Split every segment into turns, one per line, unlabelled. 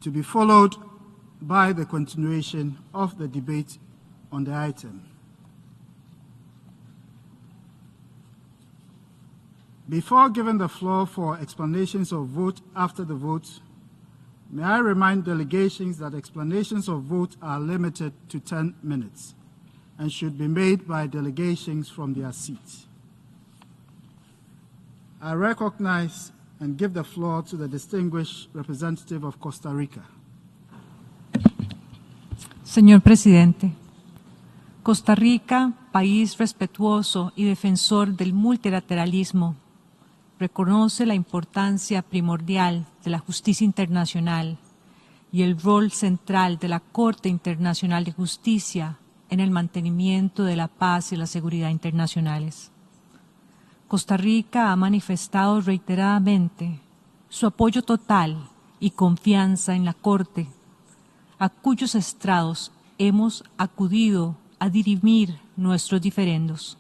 to be followed by the continuation of the debate on the item. Before giving the floor for explanations of vote after the vote, may I remind delegations that explanations of vote are limited to 10 minutes and should be made by delegations from their seats. I recognize and give the floor to the distinguished representative of Costa Rica.
Señor Presidente, Costa Rica, país respetuoso y defensor del multilateralismo, reconoce la importancia primordial de la justicia internacional y el rol central de la Corte Internacional de Justicia en el mantenimiento de la paz y la seguridad internacionales. Costa Rica ha manifestado reiteradamente su apoyo total y confianza en la Corte, a cuyos estrados hemos acudido a dirimir nuestros diferendos.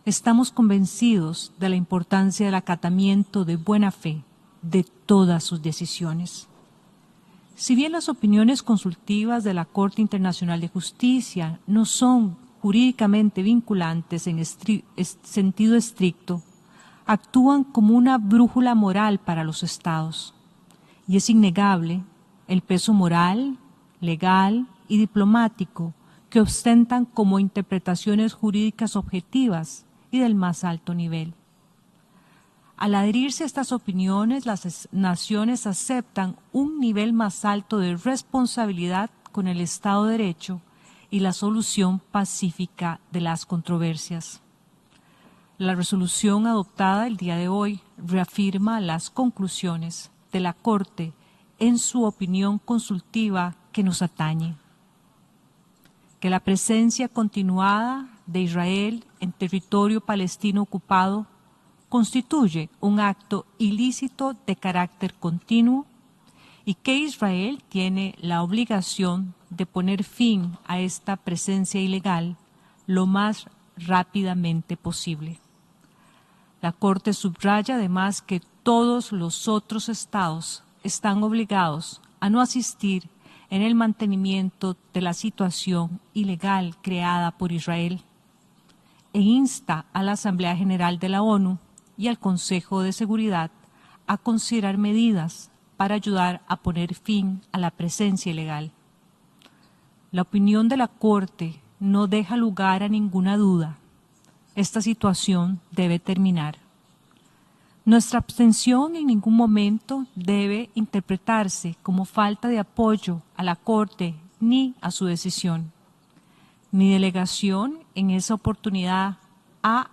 Estamos convencidos de la importancia del acatamiento de buena fe de todas sus decisiones. Si bien las opiniones consultivas de la Corte Internacional de Justicia no son jurídicamente vinculantes en sentido estricto, actúan como una brújula moral para los Estados. Y es innegable el peso moral, legal y diplomático que ostentan como interpretaciones jurídicas objetivas y del más alto nivel. Al adherirse a estas opiniones, las naciones aceptan un nivel más alto de responsabilidad con el Estado de Derecho y la solución pacífica de las controversias. La resolución adoptada el día de hoy reafirma las conclusiones de la Corte en su opinión consultiva que nos atañe. Que la presencia continuada de Israel en territorio palestino ocupado constituye un acto ilícito de carácter continuo y que Israel tiene la obligación de poner fin a esta presencia ilegal lo más rápidamente posible. La Corte subraya además que todos los otros estados están obligados a no asistir en el mantenimiento de la situación ilegal creada por Israel e insta a la Asamblea General de la ONU y al Consejo de Seguridad a considerar medidas para ayudar a poner fin a la presencia ilegal. La opinión de la Corte no deja lugar a ninguna duda. Esta situación debe terminar. Nuestra abstención en ningún momento debe interpretarse como falta de apoyo a la Corte ni a su decisión. Mi delegación en esa oportunidad ha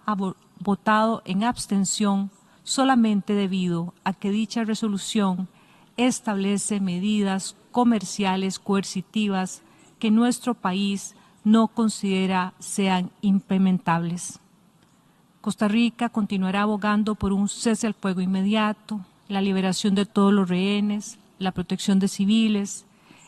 votado en abstención solamente debido a que dicha resolución establece medidas comerciales coercitivas que nuestro país no considera sean implementables. Costa Rica continuará abogando por un cese al fuego inmediato, la liberación de todos los rehenes, la protección de civiles,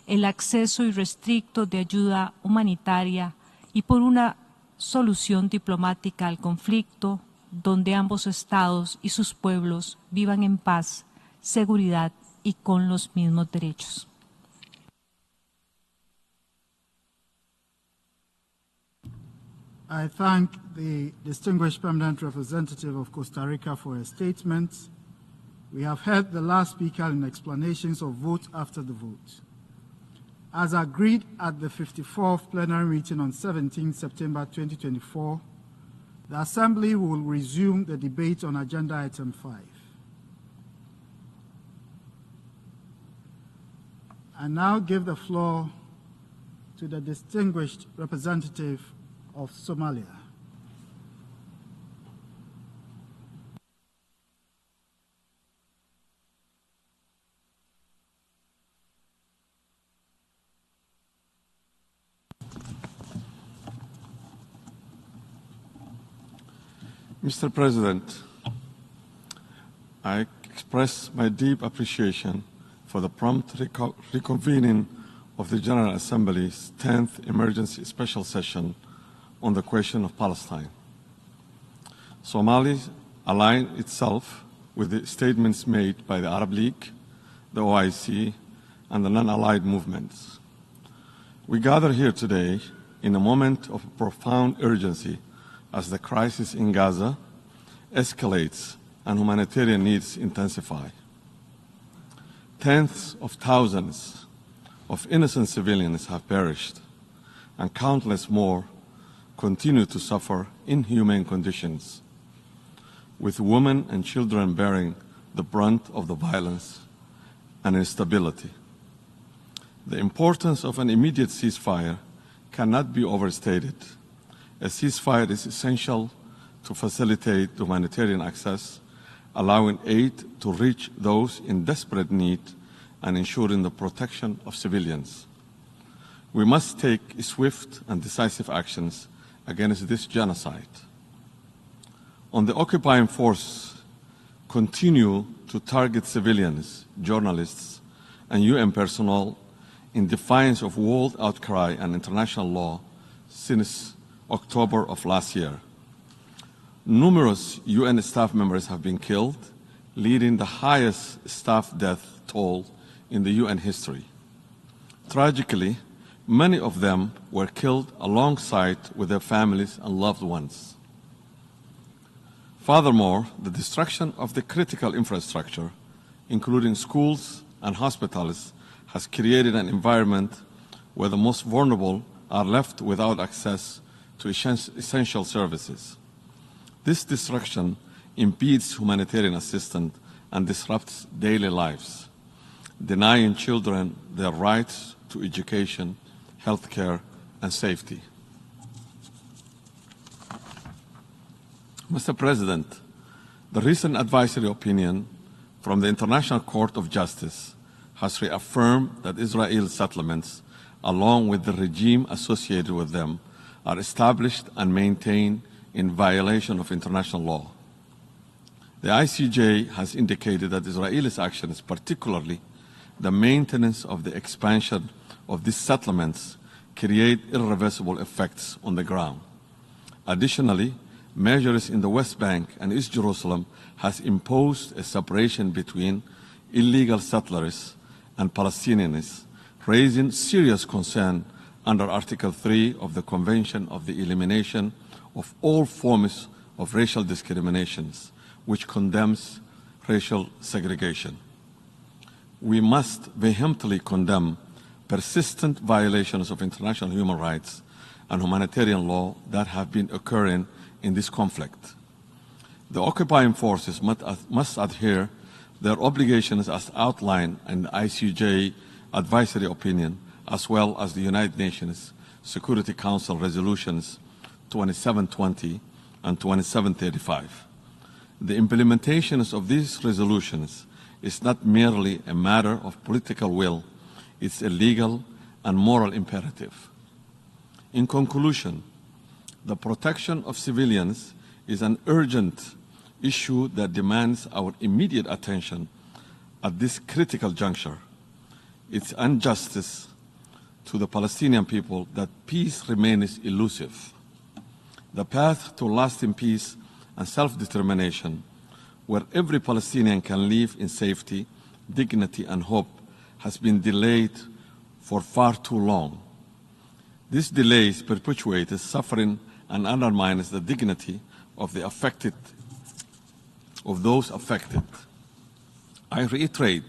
el acceso irrestricto de ayuda humanitaria y por una solución diplomática al conflicto donde ambos estados y sus pueblos vivan en paz, seguridad y con los mismos derechos.
I thank the distinguished permanent representative of Costa Rica for her statement. We have heard the last speaker in explanations of vote after the vote. As agreed at the 54th plenary meeting on 17 September 2024, the Assembly will resume the debate on Agenda Item 5. I now give the floor to the distinguished representative of Somalia.
Mr. President, I express my deep appreciation for the prompt reconvening of the General Assembly's 10th Emergency Special Session on the question of Palestine. Somalia aligned itself with the statements made by the Arab League, the OIC, and the non-allied movements. We gather here today in a moment of profound urgency as the crisis in Gaza escalates and humanitarian needs intensify. Tens of thousands of innocent civilians have perished, and countless more continue to suffer inhumane conditions, with women and children bearing the brunt of the violence and instability. The importance of an immediate ceasefire cannot be overstated. A ceasefire is essential to facilitate humanitarian access, allowing aid to reach those in desperate need and ensuring the protection of civilians. We must take swift and decisive actions against this genocide. On the occupying force continue to target civilians, journalists, and UN personnel in defiance of world outcry and international law since October of last year. Numerous UN staff members have been killed, leading the highest staff death toll in the UN history. Tragically, many of them were killed alongside with their families and loved ones. Furthermore, the destruction of the critical infrastructure, including schools and hospitals, has created an environment where the most vulnerable are left without access to essential services. This destruction impedes humanitarian assistance and disrupts daily lives, denying children their rights to education, health care, and safety. Mr. President, the recent advisory opinion from the International Court of Justice has reaffirmed that Israel's settlements, along with the regime associated with them, are established and maintained in violation of international law. The ICJ has indicated that Israel's actions, particularly the maintenance of the expansion of these settlements, create irreversible effects on the ground. Additionally, measures in the West Bank and East Jerusalem has imposed a separation between illegal settlers and Palestinians, raising serious concern under Article 3 of the Convention of the Elimination of All Forms of Racial Discriminations, which condemns racial segregation. We must vehemently condemn persistent violations of international human rights and humanitarian law that have been occurring in this conflict. The occupying forces must adhere their obligations as outlined in the ICJ advisory opinion, as well as the United Nations Security Council resolutions 2720 and 2735. The implementations of these resolutions is not merely a matter of political will, it's a legal and moral imperative. In conclusion, the protection of civilians is an urgent issue that demands our immediate attention at this critical juncture. It's injustice to the Palestinian people that peace remains elusive. The path to lasting peace and self-determination, where every Palestinian can live in safety, dignity, and hope, has been delayed for far too long. This delay perpetuates suffering and undermines the dignity of those affected. I reiterate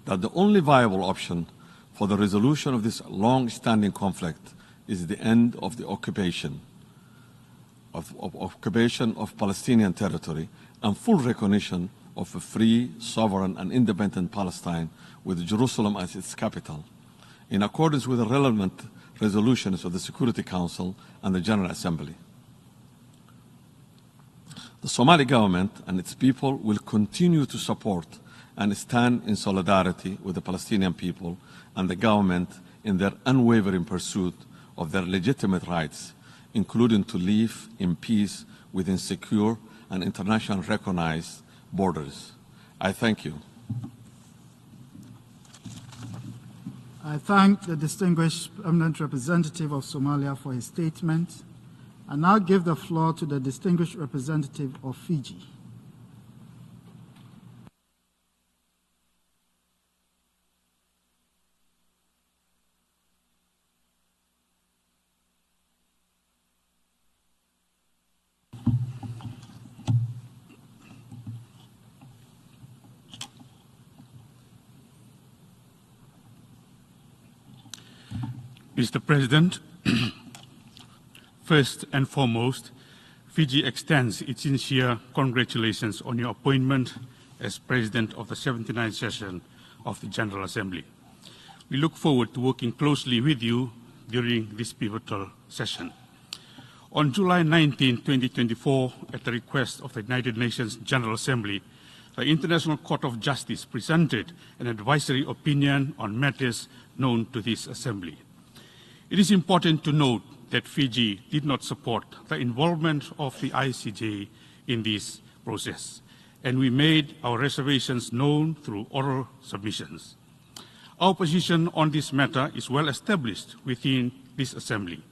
that the only viable option for the resolution of this long-standing conflict is the end of the occupation of Palestinian territory and full recognition of a free, sovereign, and independent Palestine with Jerusalem as its capital, in accordance with the relevant resolutions of the Security Council and the General Assembly. The Somali government and its people will continue to support and stand in solidarity with the Palestinian people and the government in their unwavering pursuit of their legitimate rights, including to live in peace within secure and internationally recognized borders. I thank you.
I thank the distinguished permanent representative of Somalia for his statement. I now give the floor to the distinguished representative of Fiji.
Mr. President, first and foremost, Fiji extends its sincere congratulations on your appointment as President of the 79th session of the General Assembly. We look forward to working closely with you during this pivotal session. On July 19, 2024, at the request of the United Nations General Assembly, the International Court of Justice presented an advisory opinion on matters known to this Assembly. It is important to note that Fiji did not support the involvement of the ICJ in this process, and we made our reservations known through oral submissions. Our position on this matter is well established within this Assembly.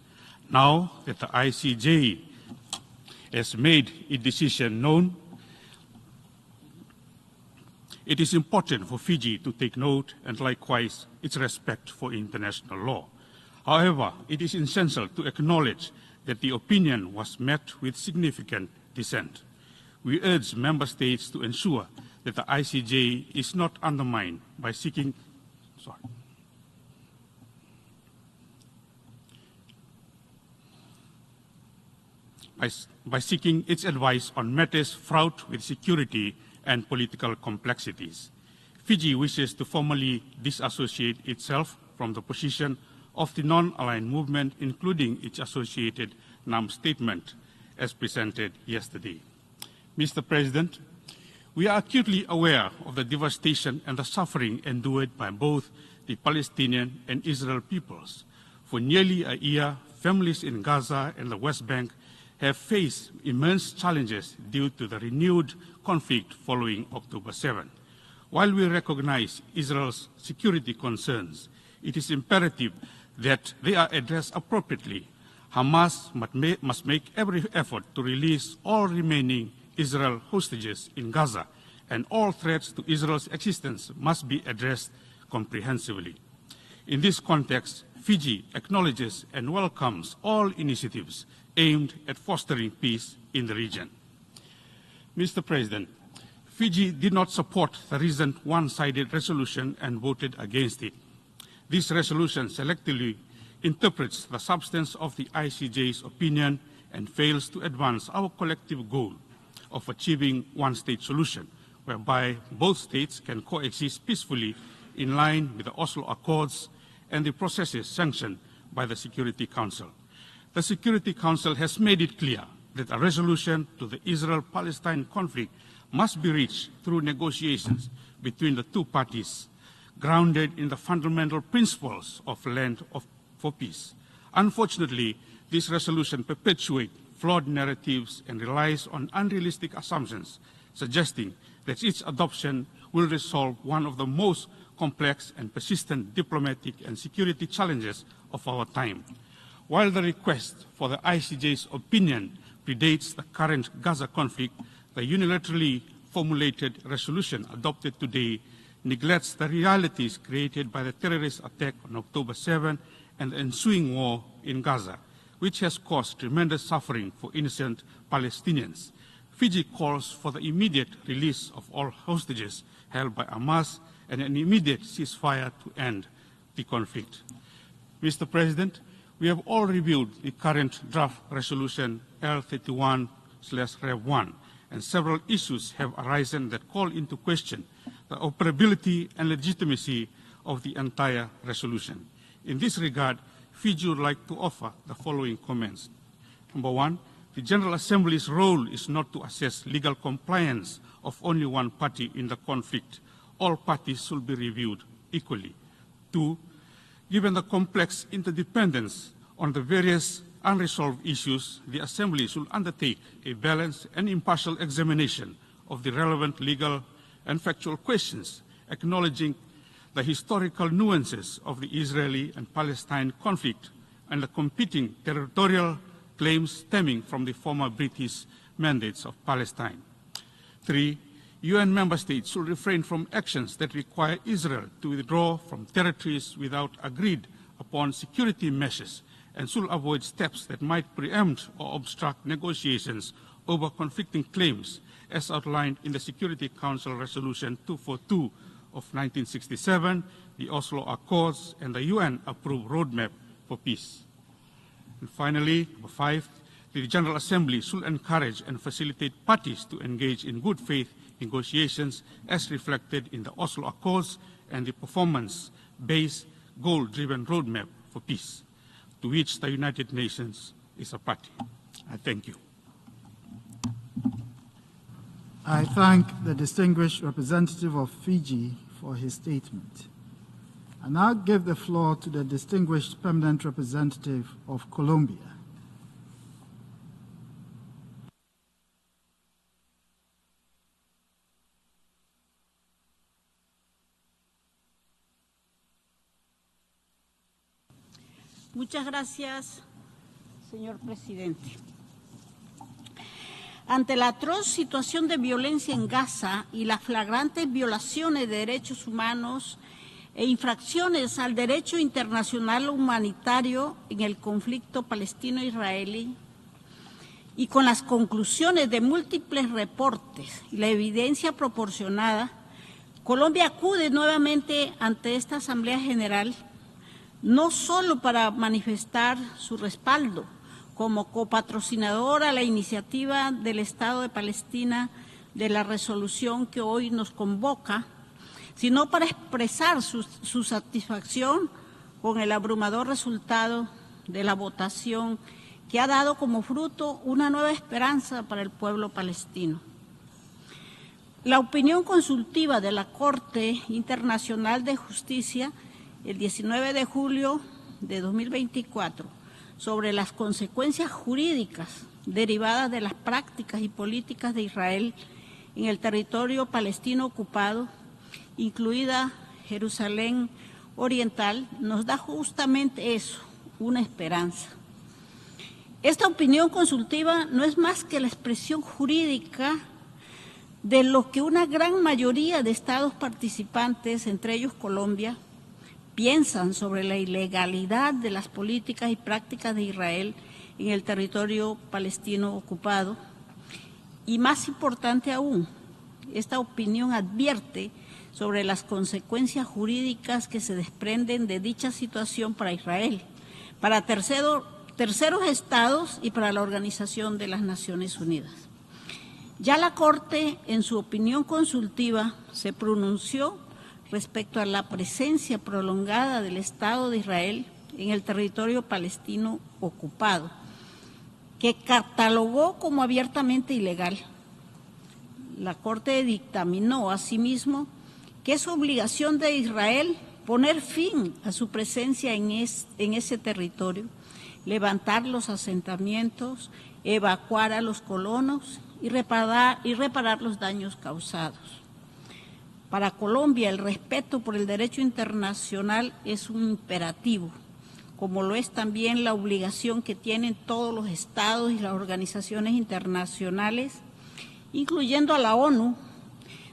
Now that the ICJ has made its decision known, it is important for Fiji to take note and likewise its respect for international law. However, it is essential to acknowledge that the opinion was met with significant dissent. We urge member states to ensure that the ICJ is not undermined by seeking its advice on matters fraught with security and political complexities. Fiji wishes to formally disassociate itself from the position of the non-aligned movement, including its associated NAM statement, as presented yesterday. Mr. President, we are acutely aware of the devastation and the suffering endured by both the Palestinian and Israel peoples. For nearly a year, families in Gaza and the West Bank have faced immense challenges due to the renewed conflict following October 7. While we recognize Israel's security concerns, it is imperative that they are addressed appropriately. Hamas must make every effort to release all remaining Israel hostages in Gaza, and all threats to Israel's existence must be addressed comprehensively. In this context, Fiji acknowledges and welcomes all initiatives aimed at fostering peace in the region. Mr. President, Fiji did not support the recent one-sided resolution and voted against it. This resolution selectively interprets the substance of the ICJ's opinion and fails to advance our collective goal of achieving one-state solution, whereby both states can coexist peacefully in line with the Oslo Accords and the processes sanctioned by the Security Council. The Security Council has made it clear that a resolution to the Israel-Palestine conflict must be reached through negotiations between the two parties, grounded in the fundamental principles of land for peace. Unfortunately, this resolution perpetuates flawed narratives and relies on unrealistic assumptions, suggesting that its adoption will resolve one of the most complex and persistent diplomatic and security challenges of our time. While the request for the ICJ's opinion predates the current Gaza conflict, the unilaterally formulated resolution adopted today neglects the realities created by the terrorist attack on October 7 and the ensuing war in Gaza, which has caused tremendous suffering for innocent Palestinians. Fiji calls for the immediate release of all hostages held by Hamas and an immediate ceasefire to end the conflict. Mr. President, we have all reviewed the current draft resolution L31/Rev1, and several issues have arisen that call into question the operability and legitimacy of the entire resolution. In this regard, Fiji would like to offer the following comments. Number one, the General Assembly's role is not to assess legal compliance of only one party in the conflict. All parties should be reviewed equally. Two, given the complex interdependence on the various unresolved issues, the Assembly should undertake a balanced and impartial examination of the relevant legal and factual questions, acknowledging the historical nuances of the Israeli and Palestine conflict and the competing territorial claims stemming from the former British mandates of Palestine. Three, UN member states should refrain from actions that require Israel to withdraw from territories without agreed upon security measures and should avoid steps that might preempt or obstruct negotiations over conflicting claims as outlined in the Security Council Resolution 242 of 1967, the Oslo Accords, and the UN-approved roadmap for peace. And finally, number 5, the General Assembly should encourage and facilitate parties to engage in good faith negotiations as reflected in the Oslo Accords and the performance-based, goal-driven roadmap for peace, to which the United Nations is a party. I thank you.
I thank the distinguished representative of Fiji for his statement. I now give the floor to the distinguished permanent representative of Colombia.
Muchas gracias, señor presidente. Ante la atroz situación de violencia en Gaza y las flagrantes violaciones de derechos humanos e infracciones al derecho internacional humanitario en el conflicto palestino-israelí, y con las conclusiones de múltiples reportes y la evidencia proporcionada, Colombia acude nuevamente ante esta Asamblea General no solo para manifestar su respaldo como copatrocinador a la iniciativa del Estado de Palestina de la resolución que hoy nos convoca, sino para expresar su satisfacción con el abrumador resultado de la votación que ha dado como fruto una nueva esperanza para el pueblo palestino. La opinión consultiva de la Corte Internacional de Justicia el 19 de julio de 2024 sobre las consecuencias jurídicas derivadas de las prácticas y políticas de Israel en el territorio palestino ocupado, incluida Jerusalén Oriental, nos da justamente eso, una esperanza. Esta opinión consultiva no es más que la expresión jurídica de lo que una gran mayoría de estados participantes, entre ellos Colombia, piensan sobre la ilegalidad de las políticas y prácticas de Israel en el territorio palestino ocupado. Y más importante aún, esta opinión advierte sobre las consecuencias jurídicas que se desprenden de dicha situación para Israel, para terceros estados y para la Organización de las Naciones Unidas. Ya la Corte, en su opinión consultiva, se pronunció respecto a la presencia prolongada del Estado de Israel en el territorio palestino ocupado, que catalogó como abiertamente ilegal. La Corte dictaminó asimismo que es obligación de Israel poner fin a su presencia en ese territorio, levantar los asentamientos, evacuar a los colonos y reparar los daños causados. Para Colombia, el respeto por el derecho internacional es un imperativo, como lo es también la obligación que tienen todos los estados y las organizaciones internacionales, incluyendo a la ONU,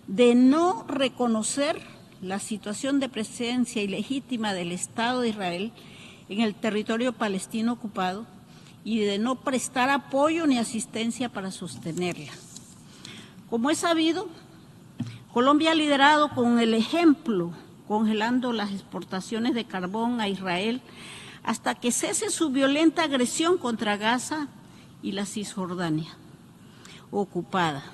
de no reconocer la situación de presencia ilegítima del Estado de Israel en el territorio palestino ocupado y de no prestar apoyo ni asistencia para sostenerla. Como es sabido, Colombia ha liderado con el ejemplo, congelando las exportaciones de carbón a Israel hasta que cese su violenta agresión contra Gaza y la Cisjordania ocupada.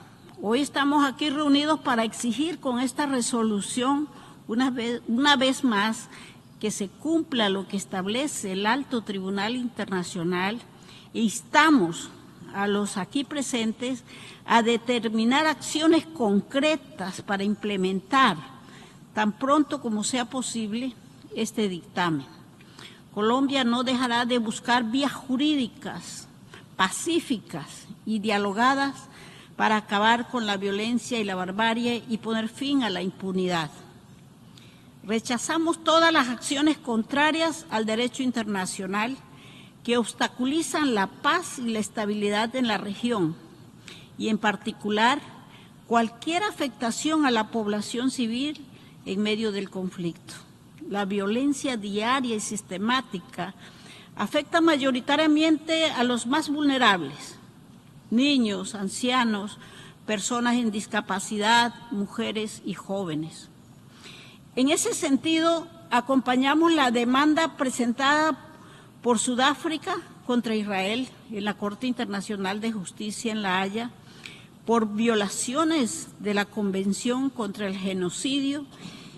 Hoy estamos aquí reunidos para exigir con esta resolución una vez más que se cumpla lo que establece el Alto Tribunal Internacional e instamos a los aquí presentes a determinar acciones concretas para implementar tan pronto como sea posible este dictamen. Colombia no dejará de buscar vías jurídicas, pacíficas y dialogadas para acabar con la violencia y la barbarie y poner fin a la impunidad. Rechazamos todas las acciones contrarias al derecho internacional que obstaculizan la paz y la estabilidad en la región y en particular cualquier afectación a la población civil en medio del conflicto. La violencia diaria y sistemática afecta mayoritariamente a los más vulnerables, niños, ancianos, personas en discapacidad, mujeres y jóvenes. En ese sentido, acompañamos la demanda presentada por Sudáfrica contra Israel en la Corte Internacional de Justicia en La Haya, por violaciones de la Convención contra el Genocidio,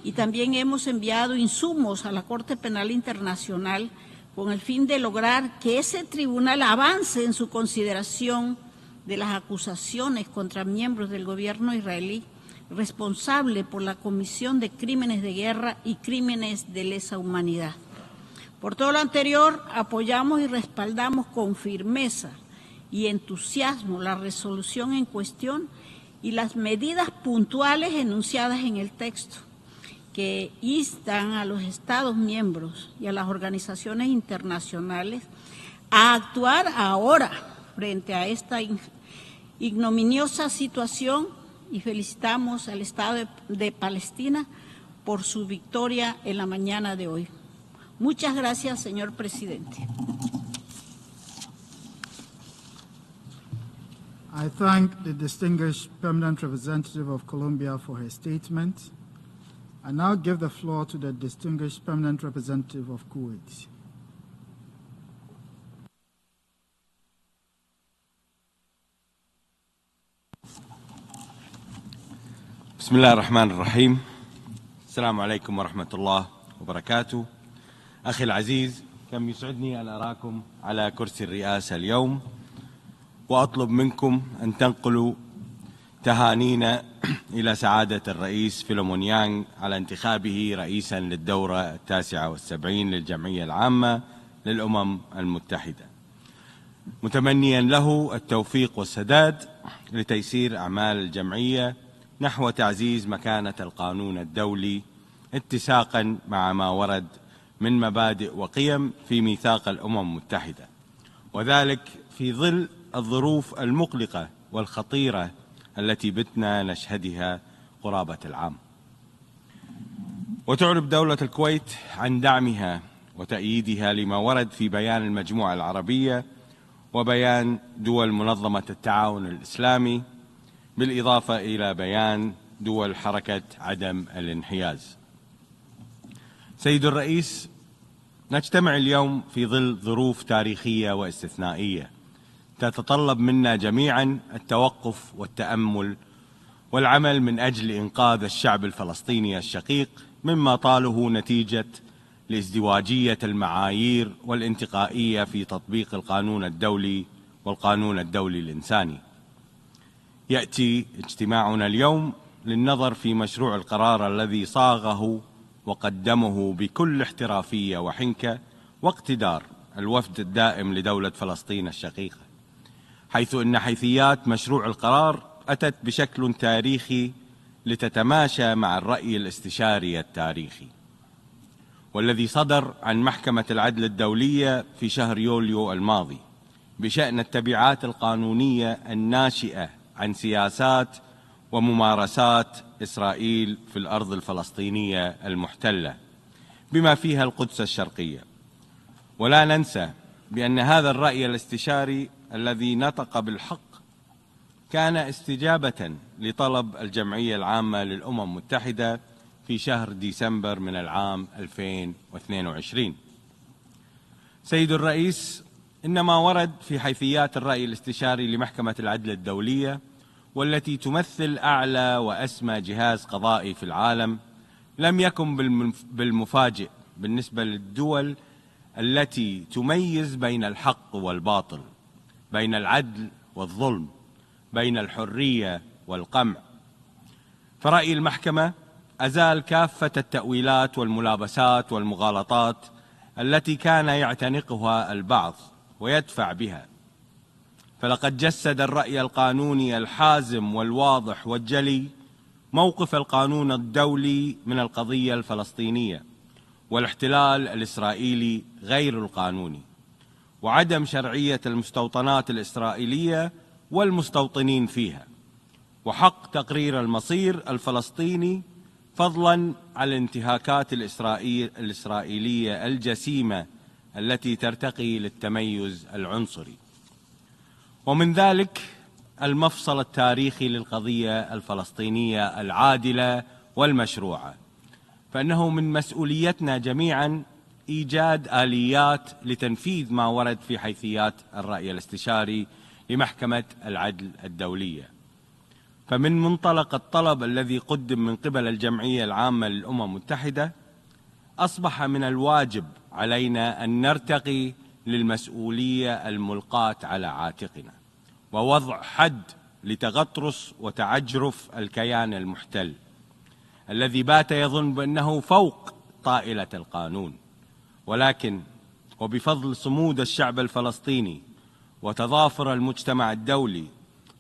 y también hemos enviado insumos a la Corte Penal Internacional con el fin de lograr que ese tribunal avance en su consideración de las acusaciones contra miembros del gobierno israelí responsable por la comisión de crímenes de guerra y crímenes de lesa humanidad. Por todo lo anterior, apoyamos y respaldamos con firmeza y entusiasmo la resolución en cuestión y las medidas puntuales enunciadas en el texto, que instan a los Estados miembros y a las organizaciones internacionales a actuar ahora frente a esta ignominiosa situación, y felicitamos al Estado de Palestina por su victoria en la mañana de hoy. Muchas gracias, señor presidente.
I thank the distinguished permanent representative of Colombia for her statement. I now give the floor to the distinguished permanent representative of Kuwait.
بسم الله الرحمن الرحيم. السلام عليكم ورحمة الله وبركاته. أخي العزيز، كم يسعدني أن أراكم على كرسي الرئاسة اليوم، وأطلب منكم أن تنقلوا تهانينا إلى سعادة الرئيس فيلمون يانغ على انتخابه رئيسا للدورة 79 للجمعية العامة للأمم المتحدة، متمنيا له التوفيق والسداد لتيسير أعمال الجمعية نحو تعزيز مكانة القانون الدولي اتساقا مع ما ورد من مبادئ وقيم في ميثاق الأمم المتحدة، وذلك في ظل الظروف المقلقة والخطيرة التي بتنا نشهدها قرابة العام. وتعرب دولة الكويت عن دعمها وتأييدها لما ورد في بيان المجموعة العربية وبيان دول منظمة التعاون الإسلامي، بالإضافة إلى بيان دول حركة عدم الانحياز. سيد الرئيس، نجتمع اليوم في ظل ظروف تاريخية واستثنائية تتطلب منا جميعا التوقف والتأمل والعمل من أجل إنقاذ الشعب الفلسطيني الشقيق مما طاله نتيجة لازدواجية المعايير والانتقائية في تطبيق القانون الدولي والقانون الدولي الإنساني. يأتي اجتماعنا اليوم للنظر في مشروع القرار الذي صاغه وقدمه بكل احترافية وحنكة واقتدار الوفد الدائم لدولة فلسطين الشقيقة، حيث إن حيثيات مشروع القرار أتت بشكل تاريخي لتتماشى مع الرأي الاستشاري التاريخي، والذي صدر عن محكمة العدل الدولية في شهر يوليو الماضي بشأن التبعات القانونية الناشئة عن سياسات وممارسات إسرائيل في الأرض الفلسطينية المحتلة بما فيها القدس الشرقية. ولا ننسى بأن هذا الرأي الاستشاري الذي نطق بالحق كان استجابة لطلب الجمعية العامة للأمم المتحدة في شهر ديسمبر من العام 2022. سيد الرئيس، إنما ورد في حيثيات الرأي الاستشاري لمحكمة العدل الدولية، والتي تمثل أعلى وأسمى جهاز قضائي في العالم، لم يكن بالمفاجئ بالنسبة للدول التي تميز بين الحق والباطل، بين العدل والظلم، بين الحرية والقمع. فرأي المحكمة أزال كافة التأويلات والملابسات والمغالطات التي كان يعتنقها البعض ويدفع بها، فلقد جسد الرأي القانوني الحازم والواضح والجلي موقف القانون الدولي من القضية الفلسطينية والاحتلال الإسرائيلي غير القانوني، وعدم شرعية المستوطنات الإسرائيلية والمستوطنين فيها، وحق تقرير المصير الفلسطيني، فضلا عن الانتهاكات الإسرائيلية الجسيمة التي ترتقي للتميز العنصري. ومن ذلك المفصل التاريخي للقضية الفلسطينية العادلة والمشروعة، فإنه من مسؤوليتنا جميعا إيجاد آليات لتنفيذ ما ورد في حيثيات الرأي الاستشاري لمحكمة العدل الدولية. فمن منطلق الطلب الذي قدم من قبل الجمعية العامة للأمم المتحدة، أصبح من الواجب علينا أن نرتقي للمسؤولية الملقاة على عاتقنا، ووضع حد لتغطرس وتعجرف الكيان المحتل الذي بات يظن بأنه فوق طائلة القانون. ولكن وبفضل صمود الشعب الفلسطيني وتضافر المجتمع الدولي،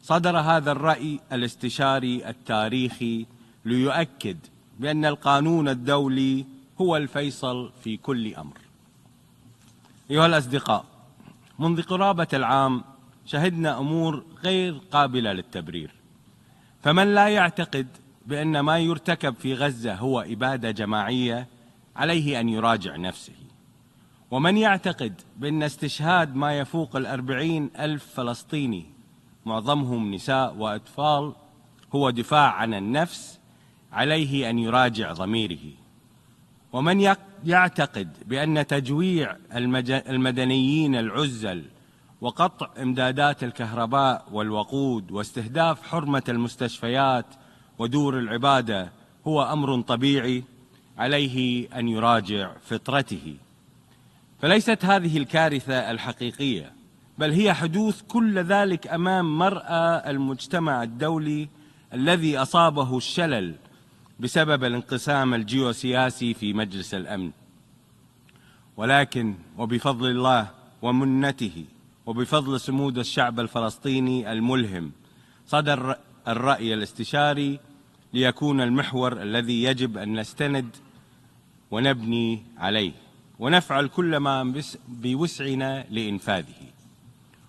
صدر هذا الرأي الاستشاري التاريخي ليؤكد بأن القانون الدولي هو الفيصل في كل أمر. أيها الأصدقاء، منذ قرابة العام شهدنا أمور غير قابلة للتبرير. فمن لا يعتقد بأن ما يرتكب في غزة هو إبادة جماعية عليه أن يراجع نفسه، ومن يعتقد بأن استشهاد ما يفوق 40,000 فلسطيني معظمهم نساء وأطفال هو دفاع عن النفس عليه أن يراجع ضميره، ومن يعتقد بأن تجويع المدنيين العزل وقطع إمدادات الكهرباء والوقود واستهداف حرمة المستشفيات ودور العبادة هو أمر طبيعي عليه أن يراجع فطرته. فليست هذه الكارثة الحقيقية، بل هي حدوث كل ذلك أمام مرأى المجتمع الدولي الذي أصابه الشلل بسبب الانقسام الجيوسياسي في مجلس الأمن. ولكن وبفضل الله ومنته وبفضل صمود الشعب الفلسطيني الملهم، صدر الرأي الاستشاري ليكون المحور الذي يجب أن نستند ونبني عليه، ونفعل كل ما بوسعنا لإنفاذه.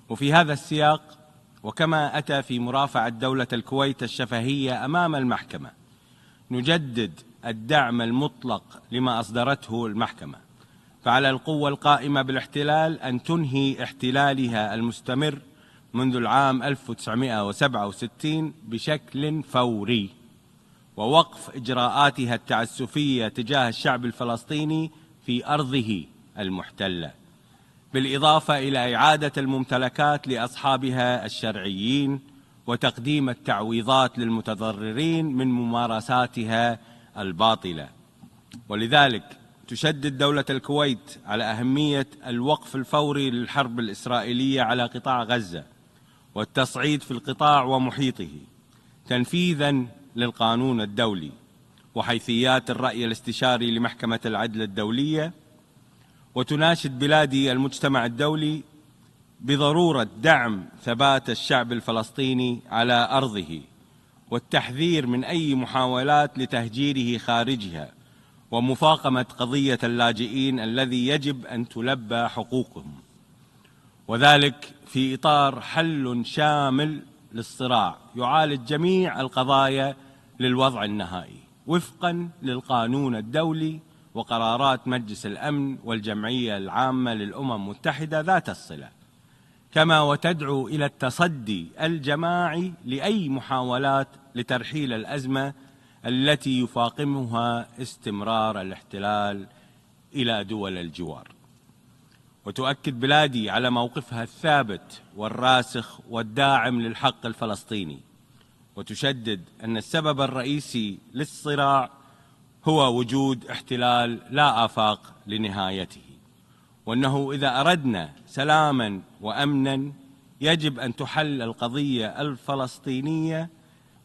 وفي هذا السياق، وكما أتى في مرافعة دولة الكويت الشفهية أمام المحكمة، نجدد الدعم المطلق لما أصدرته المحكمة. فعلى القوة القائمة بالاحتلال أن تنهي احتلالها المستمر منذ العام 1967 بشكل فوري، ووقف إجراءاتها التعسفية تجاه الشعب الفلسطيني في أرضه المحتلة، بالإضافة إلى إعادة الممتلكات لأصحابها الشرعيين وتقديم التعويضات للمتضررين من ممارساتها الباطلة. ولذلك تشدد دولة الكويت على أهمية الوقف الفوري للحرب الإسرائيلية على قطاع غزة والتصعيد في القطاع ومحيطه تنفيذاً للقانون الدولي وحيثيات الرأي الاستشاري لمحكمة العدل الدولية، وتناشد بلادي المجتمع الدولي بضرورة دعم ثبات الشعب الفلسطيني على أرضه والتحذير من أي محاولات لتهجيره خارجها، ومفاقمة قضية اللاجئين الذي يجب أن تلبى حقوقهم، وذلك في إطار حل شامل للصراع يعالج جميع القضايا للوضع النهائي وفقا للقانون الدولي وقرارات مجلس الأمن والجمعية العامة للأمم المتحدة ذات الصلة، كما وتدعو إلى التصدي الجماعي لأي محاولات لترحيل الأزمة التي يفاقمها استمرار الاحتلال إلى دول الجوار. وتؤكد بلادي على موقفها الثابت والراسخ والداعم للحق الفلسطيني، وتشدد أن السبب الرئيسي للصراع هو وجود احتلال لا آفاق لنهايته، وأنه إذا أردنا سلاما وأمنا يجب أن تحل القضية الفلسطينية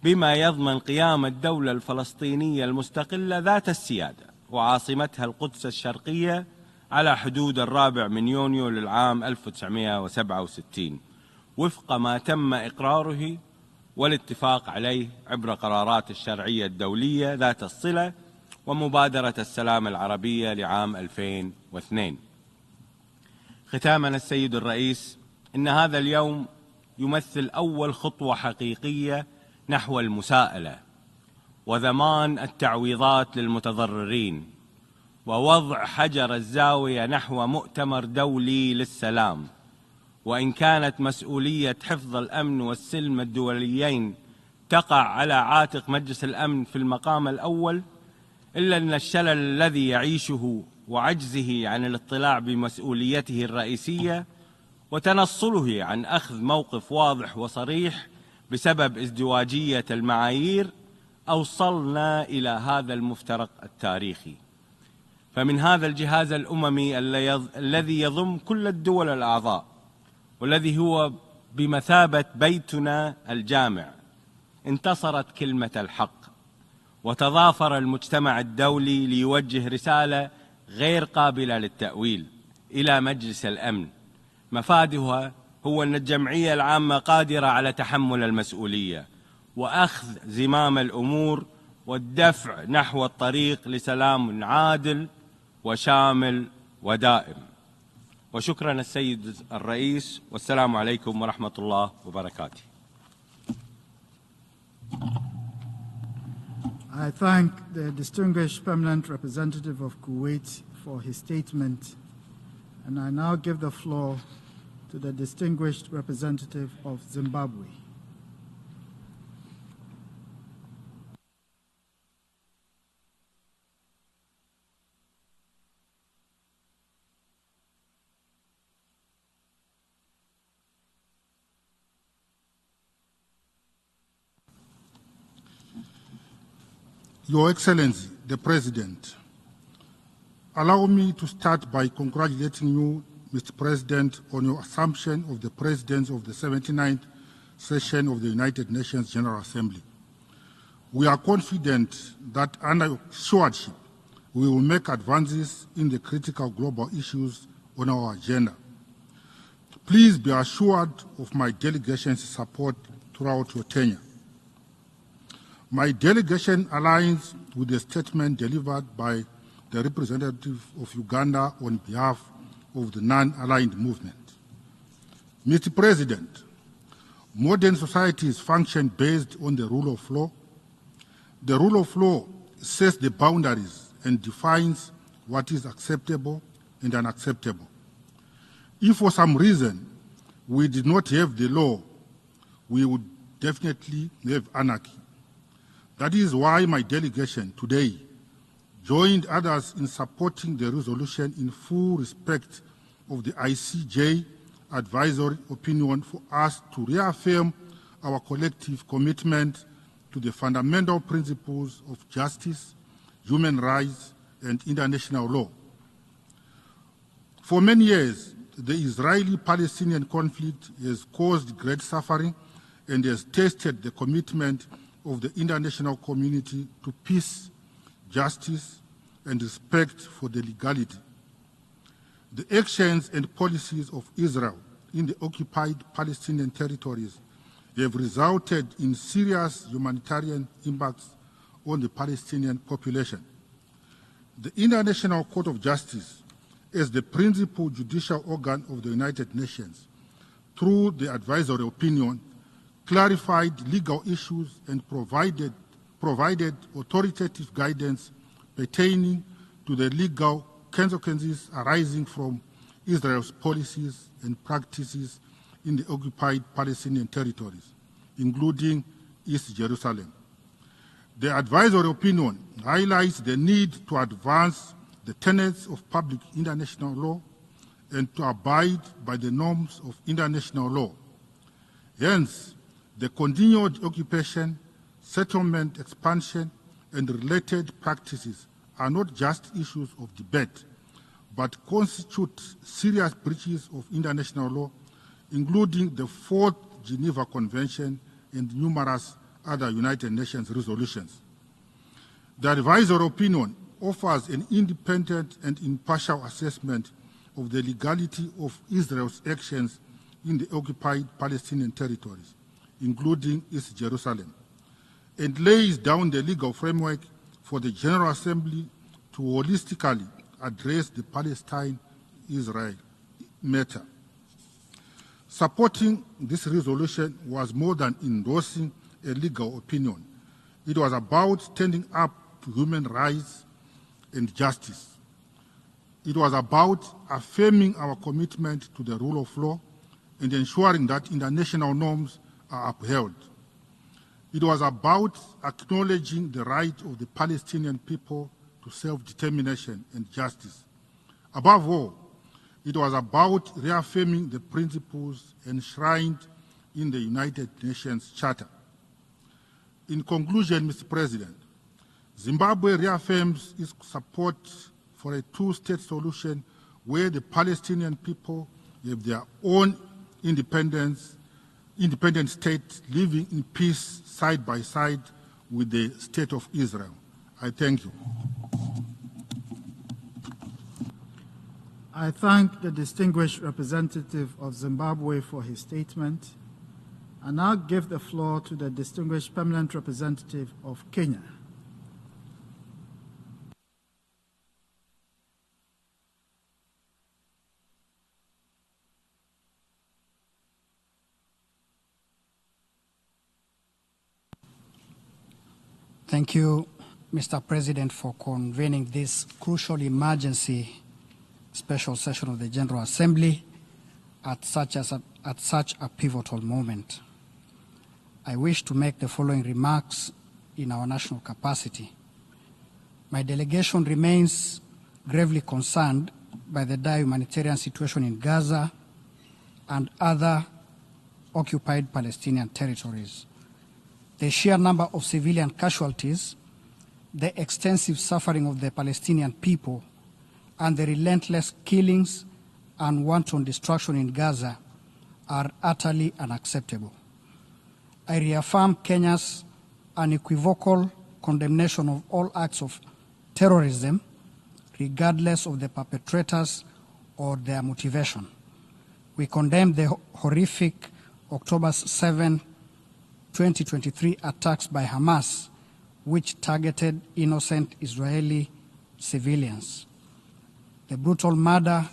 بما يضمن قيام الدولة الفلسطينية المستقلة ذات السيادة وعاصمتها القدس الشرقية على حدود 4 يونيو للعام 1967 وفق ما تم إقراره والاتفاق عليه عبر قرارات الشرعية الدولية ذات الصلة ومبادرة السلام العربية لعام 2002. ختاما السيد الرئيس، إن هذا اليوم يمثل أول خطوة حقيقية نحو المساءلة وضمان التعويضات للمتضررين ووضع حجر الزاوية نحو مؤتمر دولي للسلام. وإن كانت مسؤولية حفظ الأمن والسلم الدوليين تقع على عاتق مجلس الأمن في المقام الأول، إلا أن الشلل الذي يعيشه وعجزه عن الاطلاع بمسؤوليته الرئيسية وتنصله عن أخذ موقف واضح وصريح بسبب ازدواجية المعايير أوصلنا إلى هذا المفترق التاريخي. فمن هذا الجهاز الأممي الذي يضم كل الدول الأعضاء والذي هو بمثابة بيتنا الجامع انتصرت كلمة الحق، وتضافر المجتمع الدولي ليوجه رسالة غير قابلة للتأويل إلى مجلس الأمن مفادها هو أن الجمعية العامة قادرة على تحمل المسؤولية وأخذ زمام الأمور والدفع نحو الطريق لسلام عادل وشامل ودائم. وشكرا السيد الرئيس، والسلام عليكم ورحمة الله وبركاته.
I thank the distinguished permanent representative of Kuwait for his statement, and I now give the floor to the distinguished representative of Zimbabwe.
Your Excellency, the President, allow me to start by congratulating you, Mr. President, on your assumption of the Presidents of the 79th session of the United Nations General Assembly. We are confident that under your stewardship, we will make advances in the critical global issues on our agenda. Please be assured of my delegation's support throughout your tenure. My delegation aligns with the statement delivered by the representative of Uganda on behalf of the non-aligned movement. Mr. President, modern societies function based on the rule of law. The rule of law sets the boundaries and defines what is acceptable and unacceptable. If for some reason we did not have the law, we would definitely have anarchy. That is why my delegation today joined others in supporting the resolution in full respect of the ICJ advisory opinion for us to reaffirm our collective commitment to the fundamental principles of justice, human rights, and international law. For many years, the Israeli-Palestinian conflict has caused great suffering and has tested the commitment of the international community to peace, justice, and respect for the legality. The actions and policies of Israel in the occupied Palestinian territories have resulted in serious humanitarian impacts on the Palestinian population. The International Court of Justice, as the principal judicial organ of the United Nations, through the advisory opinion, clarified legal issues and provided authoritative guidance pertaining to the legal consequences arising from Israel's policies and practices in the occupied Palestinian territories, including East Jerusalem. The advisory opinion highlights the need to advance the tenets of public international law and to abide by the norms of international law. Hence, the continued occupation, settlement expansion, and related practices are not just issues of debate, but constitute serious breaches of international law, including the 4th Geneva Convention and numerous other United Nations resolutions. The advisory opinion offers an independent and impartial assessment of the legality of Israel's actions in the occupied Palestinian territories, including East Jerusalem, and lays down the legal framework for the General Assembly to holistically address the Palestine-Israel matter. Supporting this resolution was more than endorsing a legal opinion. It was about standing up to human rights and justice. It was about affirming our commitment to the rule of law and ensuring that international norms are upheld. It was about acknowledging the right of the Palestinian people to self-determination and justice. Above all, it was about reaffirming the principles enshrined in the United Nations Charter. In conclusion, Mr. President, Zimbabwe reaffirms its support for a two-state solution where the Palestinian people have their own independent state living in peace side by side with the State of Israel. I thank you.
I thank the distinguished representative of Zimbabwe for his statement. I now give the floor to the distinguished permanent representative of Kenya.
Thank you, Mr. President, for convening this crucial emergency special session of the General Assembly at such a pivotal moment. I wish to make the following remarks in our national capacity. My delegation remains gravely concerned by the dire humanitarian situation in Gaza and other occupied Palestinian territories. The sheer number of civilian casualties, the extensive suffering of the Palestinian people, and the relentless killings and wanton destruction in Gaza are utterly unacceptable. I reaffirm Kenya's unequivocal condemnation of all acts of terrorism, regardless of the perpetrators or their motivation. We condemn the horrific October 7, 2023 attacks by Hamas, which targeted innocent Israeli civilians. The brutal murder,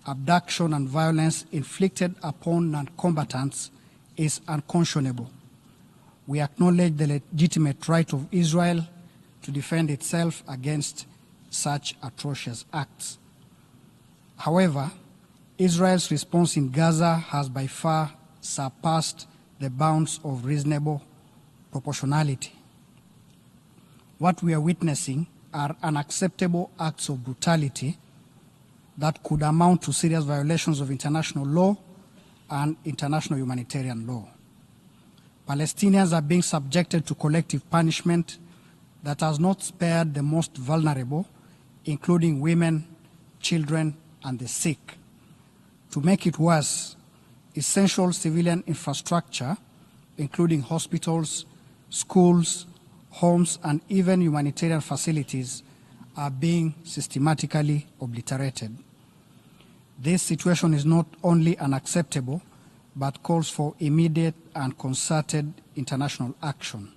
abduction, and violence inflicted upon non-combatants is unconscionable. We acknowledge the legitimate right of Israel to defend itself against such atrocious acts. However, Israel's response in Gaza has by far surpassed the bounds of reasonable proportionality. What we are witnessing are unacceptable acts of brutality that could amount to serious violations of international law and international humanitarian law. Palestinians are being subjected to collective punishment that has not spared the most vulnerable, including women, children, and the sick. To make it worse, essential civilian infrastructure, including hospitals, schools, homes, and even humanitarian facilities, are being systematically obliterated. This situation is not only unacceptable, but calls for immediate and concerted international action.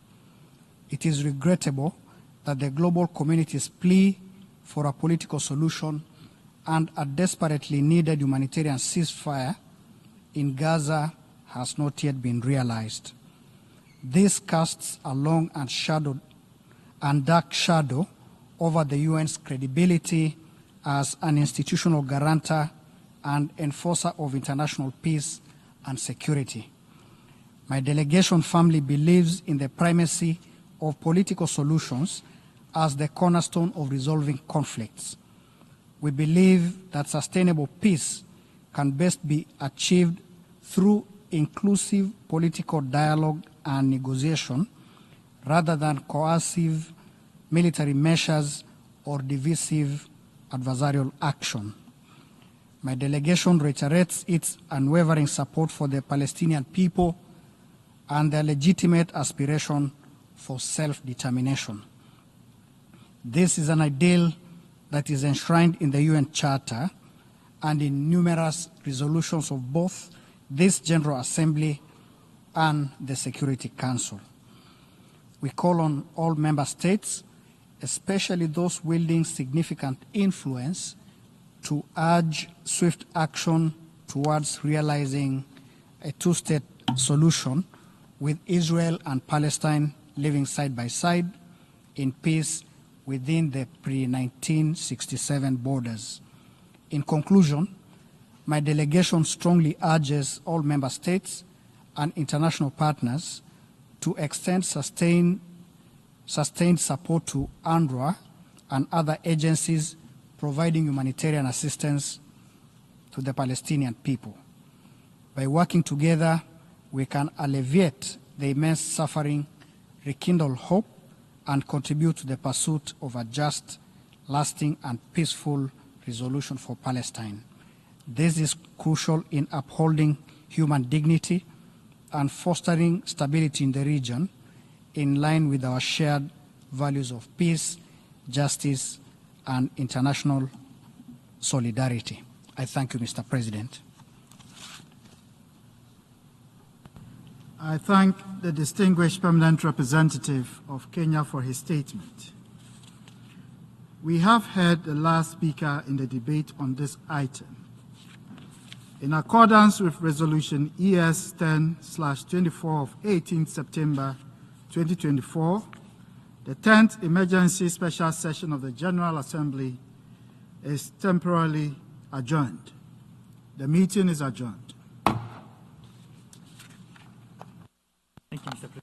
It is regrettable that the global community's plea for a political solution and a desperately needed humanitarian ceasefire in Gaza has not yet been realized. This casts a long and dark shadow over the UN's credibility as an institutional guarantor and enforcer of international peace and security. My delegation firmly believes in the primacy of political solutions as the cornerstone of resolving conflicts. We believe that sustainable peace can best be achieved through inclusive political dialogue and negotiation rather than coercive military measures or divisive adversarial action. My delegation reiterates its unwavering support for the Palestinian people and their legitimate aspiration for self-determination. This is an ideal that is enshrined in the UN Charter and in numerous resolutions of both this General Assembly and the Security Council. We call on all member states, especially those wielding significant influence, to urge swift action towards realizing a two-state solution with Israel and Palestine living side by side in peace within the pre-1967 borders. In conclusion, my delegation strongly urges all member states and international partners to extend sustained support to UNRWA and other agencies providing humanitarian assistance to the Palestinian people. By working together, we can alleviate the immense suffering, rekindle hope, and contribute to the pursuit of a just, lasting, and peaceful resolution for Palestine. This is crucial in upholding human dignity and fostering stability in the region in line with our shared values of peace, justice, and international solidarity. I thank you, Mr. President.
I thank the distinguished permanent representative of Kenya for his statement. We have heard the last speaker in the debate on this item. In accordance with Resolution ES 10/24 of 18 September 2024, the 10th Emergency Special Session of the General Assembly is temporarily adjourned. The meeting is adjourned.
Thank you, Mr. President.